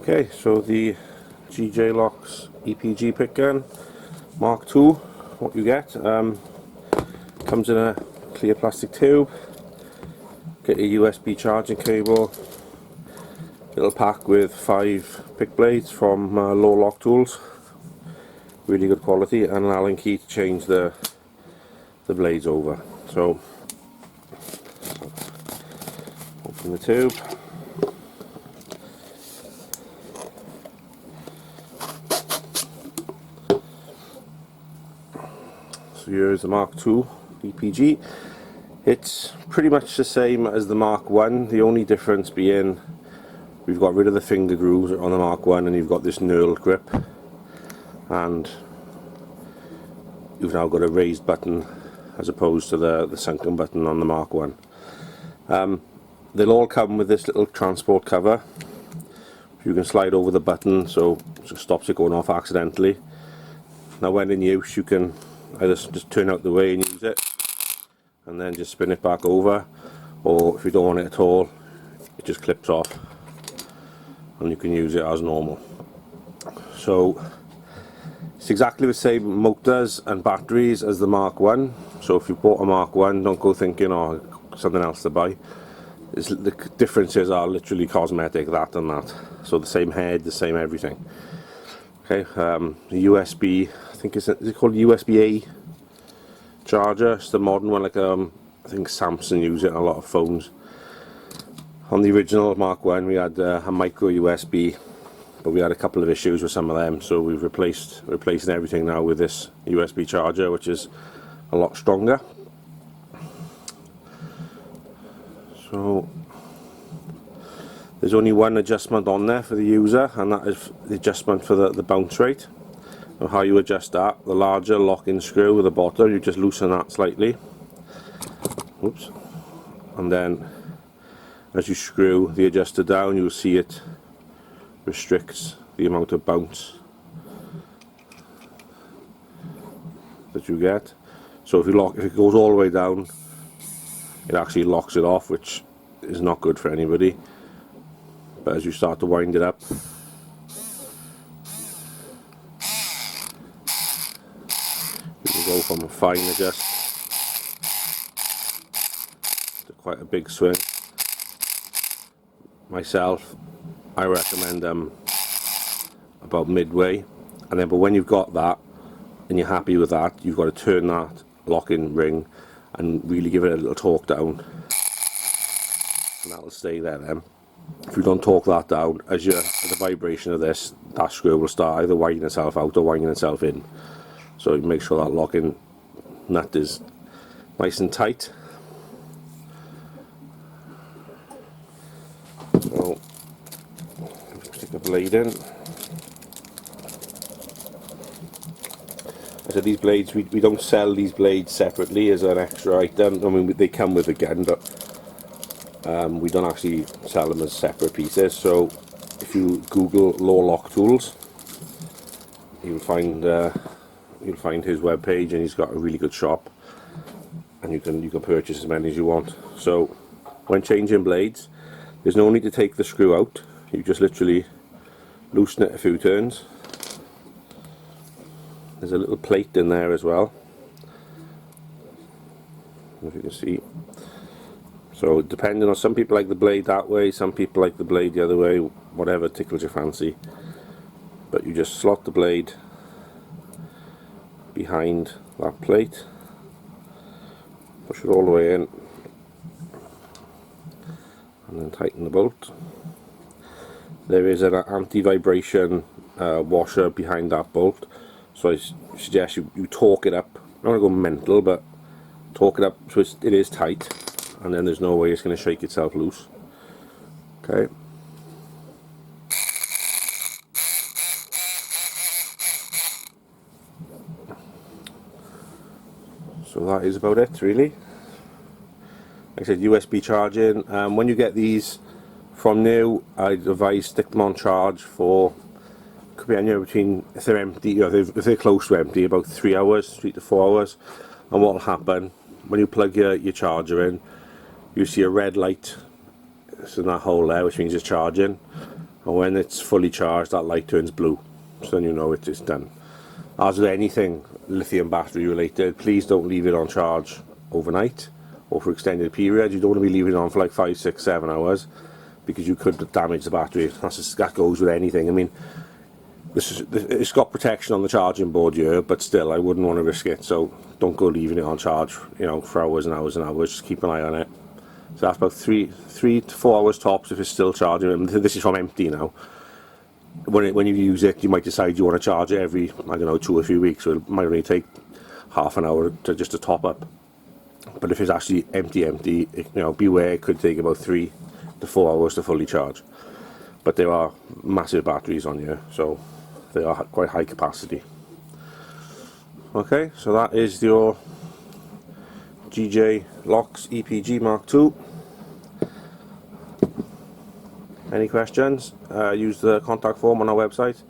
Okay, so the GJ Locks EPG pick gun Mark II, what you get, comes in a clear plastic tube, get a USB charging cable, little pack with 5 pick blades from Low Lock Tools, really good quality, and an Allen key to change the blades over. So open the tube. So here's the Mark II EPG. It's pretty much the same as the Mark I, the only difference being we've got rid of the finger grooves on the Mark I and you've got this knurled grip, and you've now got a raised button as opposed to the sunken button on the Mark I. They'll all come with this little transport cover. You can slide over the button so it stops it going off accidentally. Now when in use you can either just turn out the way and use it and then just spin it back over, or if you don't want it at all it just clips off and you can use it as normal. So it's exactly the same motors and batteries as the Mark I, so if you bought a Mark I, don't go thinking, oh, something else to buy. The differences are literally cosmetic, that and that. So the same head, the same everything. Okay, the USB, I think is it called USB-A charger? It's the modern one, like I think Samsung use it in a lot of phones. On the original Mark I we had a micro USB, but we had a couple of issues with some of them, so we've replacing everything now with this USB charger, which is a lot stronger. So there's only one adjustment on there for the user, and that is the adjustment for the bounce rate. And how you adjust that, the larger lock-in screw with the bottom, you just loosen that slightly. Oops. And then as you screw the adjuster down, you'll see it restricts the amount of bounce that you get. So if it goes all the way down, it actually locks it off, which is not good for anybody. But as you start to wind it up, you can go from a fine adjust to quite a big swing. Myself, I recommend about midway, and then but when you've got that and you're happy with that, you've got to turn that lock-in ring and really give it a little torque down, and that'll stay there then. If you don't torque that down, as the vibration of this, that screw will start either winding itself out or winding itself in. So you make sure that lock-in nut is nice and tight. So stick the blade in. So these blades, we don't sell these blades separately as an extra item. I mean, they come with a gun, but we don't actually sell them as separate pieces. So if you Google Low Lock Tools, you'll find his webpage, and he's got a really good shop, and you can purchase as many as you want. So when changing blades, there's no need to take the screw out. You just literally loosen it a few turns. There's a little plate in there as well, if you can see. So depending on, some people like the blade that way, some people like the blade the other way, whatever tickles your fancy. But you just slot the blade behind that plate, push it all the way in, and then tighten the bolt. There is an anti-vibration washer behind that bolt, so I suggest you torque it up. I'm not going to go mental, but torque it up so it is tight, and then there's no way it's going to shake itself loose. Okay. So that is about it, really. Like I said, USB charging. When you get these from new, I'd advise stick them on charge for, could be anywhere between, if they're empty, if they're close to empty, about 3 hours, 3 to 4 hours. And what will happen when you plug your charger in, you see a red light in that hole there, which means it's charging, and when it's fully charged that light turns blue, so then you know it is done. As with anything lithium battery related, please don't leave it on charge overnight or for extended period. You don't want to be leaving it on for like 5, 6, 7 hours, because you could damage the battery. That goes with anything. I mean, it's got protection on the charging board here, but still I wouldn't want to risk it, so don't go leaving it on charge, you know, for hours and hours and hours. Just keep an eye on it. So that's about 3 to 4 hours tops if it's still charging. This is from empty now. When you use it, you might decide you want to charge it every, I don't know, 2 or 3 weeks, so it might only take half an hour just to top up. But if it's actually empty, you know, beware, it could take about 3 to 4 hours to fully charge. But there are massive batteries on here, so they are quite high capacity. Okay, so that is your GJ Locks EPG MK2. Any questions? Use the contact form on our website.